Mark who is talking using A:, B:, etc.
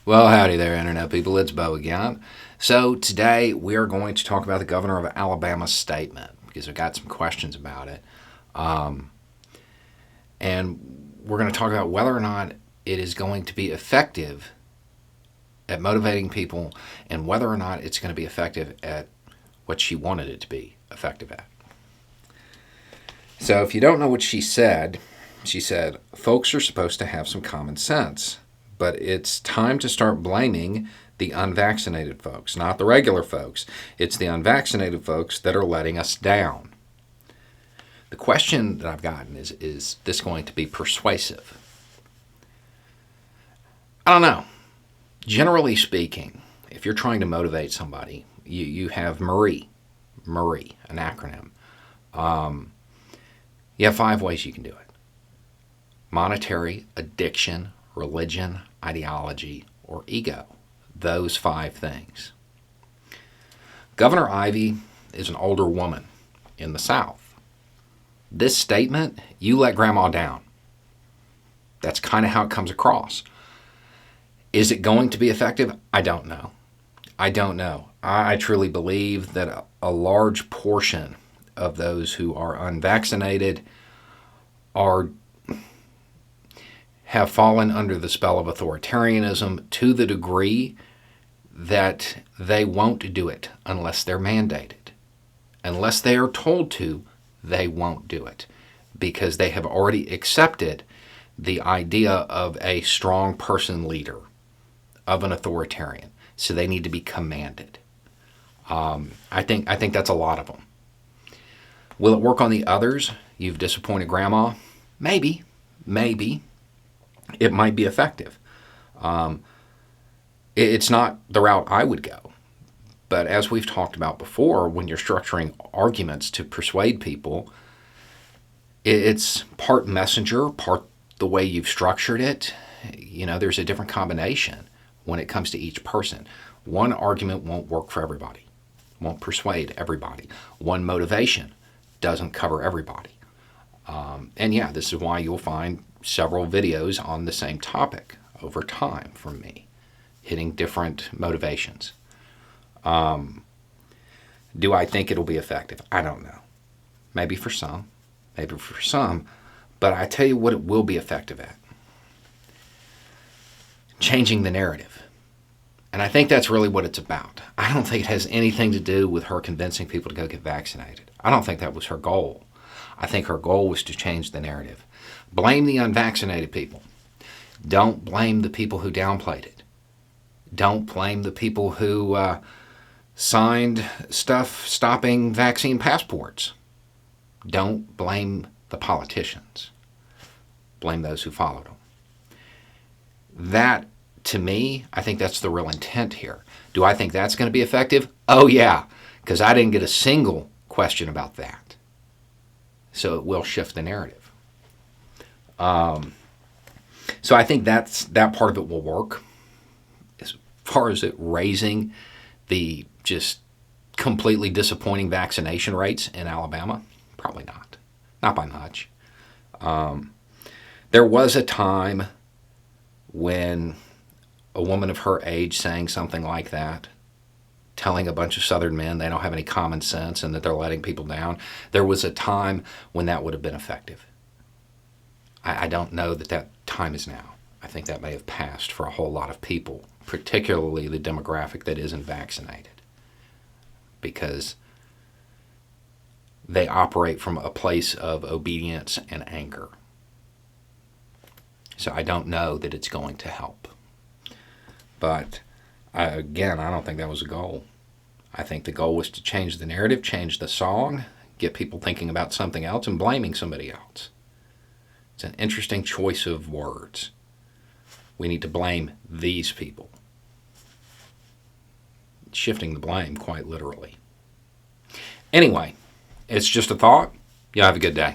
A: Well, howdy there, Internet people. It's Bo again. So, today we are going to talk about the governor of Alabama's statement because I've got some questions about it. And we're going to talk about whether or not it is going to be effective at motivating people and whether or not it's going to be effective at what she wanted it to be effective at. So, if you don't know what she said, folks are supposed to have some common sense. But it's time to start blaming the unvaccinated folks, not the regular folks. It's the unvaccinated folks that are letting us down. The question that I've gotten is this going to be persuasive? I don't know. Generally speaking, if you're trying to motivate somebody, you have Marie, an acronym. You have 5 ways you can do it: monetary, addiction, religion, ideology, or ego. Those 5 things. Governor Ivey is an older woman in the South. This statement, you let grandma down. That's kind of how it comes across. Is it going to be effective? I don't know. I truly believe that a large portion of those who are unvaccinated have fallen under the spell of authoritarianism to the degree that they won't do it unless they're mandated. Unless they are told to, they won't do it because they have already accepted the idea of a strong person leader, of an authoritarian. So they need to be commanded. I think that's a lot of them. Will it work on the others? You've disappointed grandma? Maybe. It might be effective. It's not the route I would go. But as we've talked about before, when you're structuring arguments to persuade people, it's part messenger, part the way you've structured it. There's a different combination when it comes to each person. One argument won't work for everybody, won't persuade everybody. One motivation doesn't cover everybody. This is why you'll find several videos on the same topic over time from me, hitting different motivations. Do I think it'll be effective? I don't know. Maybe for some, but I tell you what it will be effective at. Changing the narrative. And I think that's really what it's about. I don't think it has anything to do with her convincing people to go get vaccinated. I don't think that was her goal. I think her goal was to change the narrative. Blame the unvaccinated people. Don't blame the people who downplayed it. Don't blame the people who signed stuff stopping vaccine passports. Don't blame the politicians. Blame those who followed them. That, to me, I think that's the real intent here. Do I think that's going to be effective? Oh, yeah, because I didn't get a single question about that. So it will shift the narrative. So I think that part of it will work. As far as it raising the just completely disappointing vaccination rates in Alabama, probably not. Not by much. There was a time when a woman of her age saying something like that, telling a bunch of Southern men they don't have any common sense and that they're letting people down, there was a time when that would have been effective. I don't know that time is now. I think that may have passed for a whole lot of people, particularly the demographic that isn't vaccinated, because they operate from a place of obedience and anger. So I don't know that it's going to help. But I don't think that was the goal. I think the goal was to change the narrative, change the song, get people thinking about something else and blaming somebody else. It's an interesting choice of words. We need to blame these people. Shifting the blame, quite literally. Anyway, it's just a thought. You have a good day.